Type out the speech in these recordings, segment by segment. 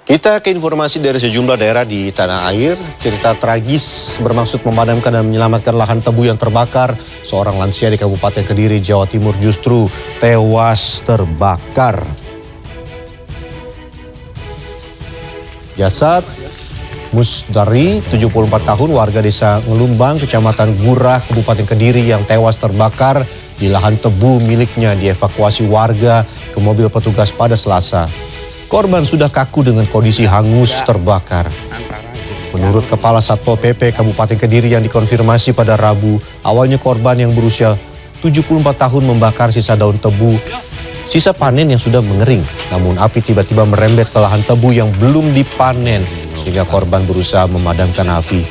Kita ke informasi dari sejumlah daerah di tanah air. Cerita tragis bermaksud memadamkan dan menyelamatkan lahan tebu yang terbakar. Seorang lansia di Kabupaten Kediri, Jawa Timur justru tewas terbakar. Jasad Musdari, 74 tahun, warga desa Ngelumbang, Kecamatan Gurah, Kabupaten Kediri yang tewas terbakar di lahan tebu miliknya dievakuasi warga ke mobil petugas pada Selasa. Korban sudah kaku dengan kondisi hangus terbakar. Menurut Kepala Satpol PP Kabupaten Kediri yang dikonfirmasi pada Rabu, awalnya korban yang berusia 74 tahun membakar sisa daun tebu, sisa panen yang sudah mengering. Namun api tiba-tiba merembet ke lahan tebu yang belum dipanen, sehingga korban berusaha memadamkan api.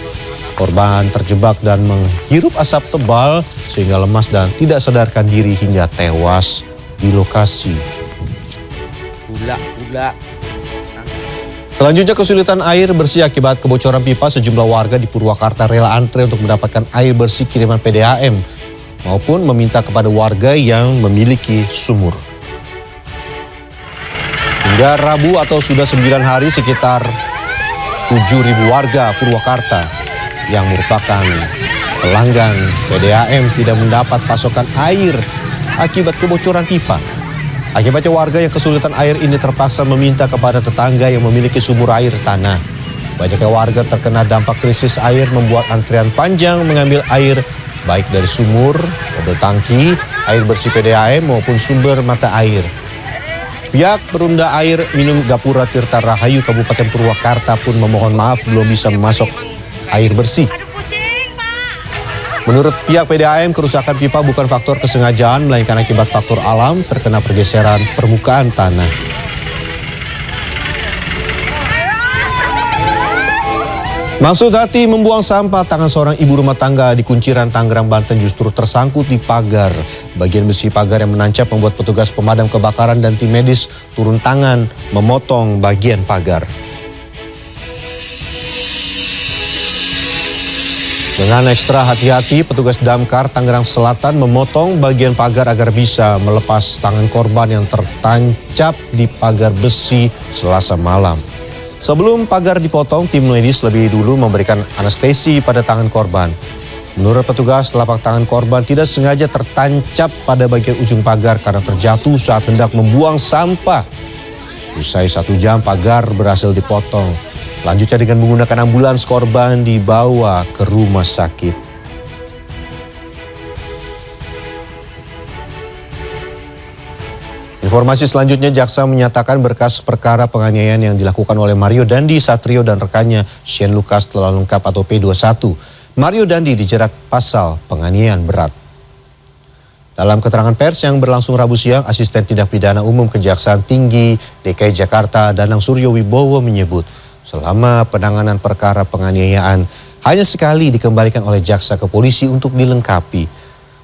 Korban terjebak dan menghirup asap tebal sehingga lemas dan tidak sadarkan diri hingga tewas di lokasi. Selanjutnya, kesulitan air bersih akibat kebocoran pipa. Sejumlah warga di Purwakarta rela antre untuk mendapatkan air bersih kiriman PDAM maupun meminta kepada warga yang memiliki sumur. Hingga Rabu atau sudah 9 hari, sekitar 7.000 warga Purwakarta yang merupakan pelanggan PDAM tidak mendapat pasokan air akibat kebocoran pipa. Akibatnya warga yang kesulitan air ini terpaksa meminta kepada tetangga yang memiliki sumur air tanah. Banyaknya warga terkena dampak krisis air membuat antrian panjang mengambil air baik dari sumur, mobil tangki, air bersih PDAM maupun sumber mata air. Pihak Perumda Air Minum Gapura Tirta Rahayu Kabupaten Purwakarta pun memohon maaf belum bisa memasok air bersih. Menurut pihak PDAM, kerusakan pipa bukan faktor kesengajaan, melainkan akibat faktor alam terkena pergeseran permukaan tanah. Maksud hati membuang sampah, tangan seorang ibu rumah tangga di Kunciran, Tangerang, Banten justru tersangkut di pagar. Bagian besi pagar yang menancap membuat petugas pemadam kebakaran dan tim medis turun tangan memotong bagian pagar. Dengan ekstra hati-hati, petugas Damkar Tangerang Selatan memotong bagian pagar agar bisa melepas tangan korban yang tertancap di pagar besi Selasa malam. Sebelum pagar dipotong, tim medis lebih dulu memberikan anestesi pada tangan korban. Menurut petugas, telapak tangan korban tidak sengaja tertancap pada bagian ujung pagar karena terjatuh saat hendak membuang sampah. Usai 1 jam, pagar berhasil dipotong. Selanjutnya dengan menggunakan ambulans, korban dibawa ke rumah sakit. Informasi selanjutnya, jaksa menyatakan berkas perkara penganiayaan yang dilakukan oleh Mario Dandi Satrio dan rekannya Shane Lucas telah lengkap atau P21. Mario Dandi dijerat pasal penganiayaan berat. Dalam keterangan pers yang berlangsung Rabu siang, Asisten Tindak Pidana Umum Kejaksaan Tinggi DKI Jakarta Danang Suryo Wibowo menyebut selama penanganan perkara penganiayaan hanya sekali dikembalikan oleh jaksa ke polisi untuk dilengkapi.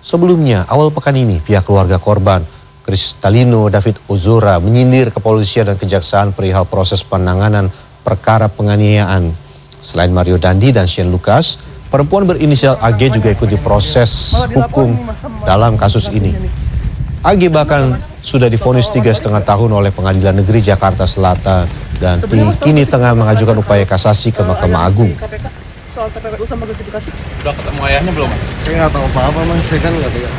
Sebelumnya, awal pekan ini pihak keluarga korban Kristalino David Ozora menyindir kepolisian dan kejaksaan perihal proses penanganan perkara penganiayaan. Selain Mario Dandi dan Shane Lucas, perempuan berinisial AG juga ikut diproses hukum dalam kasus ini. AG bahkan sudah divonis 3,5 tahun oleh Pengadilan Negeri Jakarta Selatan dan kini tengah mengajukan upaya kasasi ke Mahkamah Agung. Soal TPPU sama gratifikasi? Udah ketemu ayahnya belum, Mas? Saya nggak tahu apa-apa, Mas. Saya kan nggak tahu.